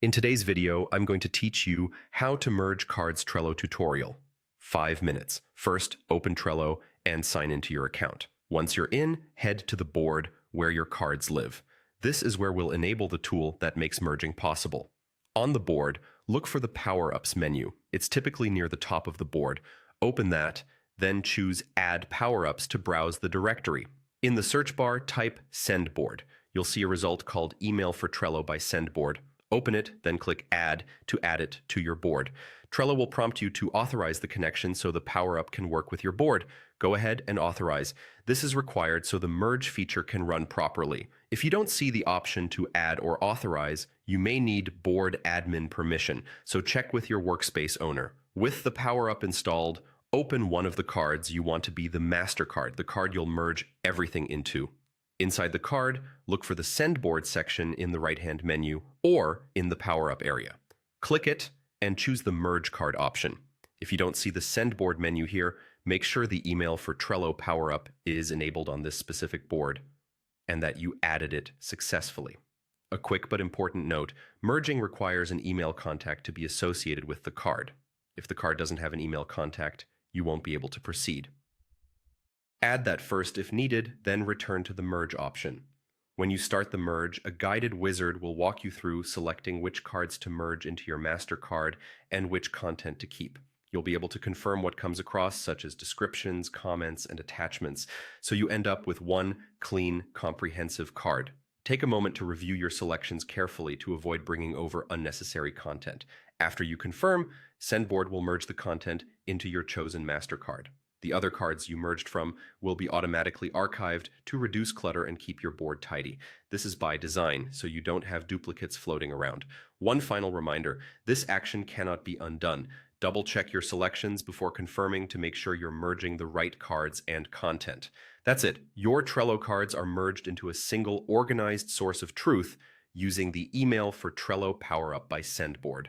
In today's video, I'm going to teach you how to merge cards Trello tutorial. 5 minutes. First, open Trello and sign into your account. Once you're in, head to the board where your cards live. This is where we'll enable the tool that makes merging possible. On the board, look for the Power-Ups menu. It's typically near the top of the board. Open that, then choose Add Power-Ups to browse the directory. In the search bar, type Send Board. You'll see a result called Email for Trello by SendBoard. Open it, then click Add to add it to your board. Trello will prompt you to authorize the connection so the power-up can work with your board. Go ahead and authorize. This is required so the merge feature can run properly. If you don't see the option to add or authorize, you may need board admin permission, so check with your workspace owner. With the power-up installed, open one of the cards you want to be the master card, the card you'll merge everything into. Inside the card, look for the Send Board section in the right-hand menu or in the Power-Up area. Click it and choose the Merge Card option. If you don't see the Send Board menu here, make sure the email for Trello Power-Up is enabled on this specific board and that you added it successfully. A quick but important note, merging requires an email contact to be associated with the card. If the card doesn't have an email contact, you won't be able to proceed. Add that first if needed, then return to the Merge option. When you start the merge, a guided wizard will walk you through selecting which cards to merge into your master card and which content to keep. You'll be able to confirm what comes across, such as descriptions, comments, and attachments, so you end up with one clean, comprehensive card. Take a moment to review your selections carefully to avoid bringing over unnecessary content. After you confirm, SendBoard will merge the content into your chosen master card. The other cards you merged from will be automatically archived to reduce clutter and keep your board tidy. This is by design, so you don't have duplicates floating around. One final reminder, this action cannot be undone. Double-check your selections before confirming to make sure you're merging the right cards and content. That's it. Your Trello cards are merged into a single organized source of truth using the Email for Trello Power-Up by SendBoard.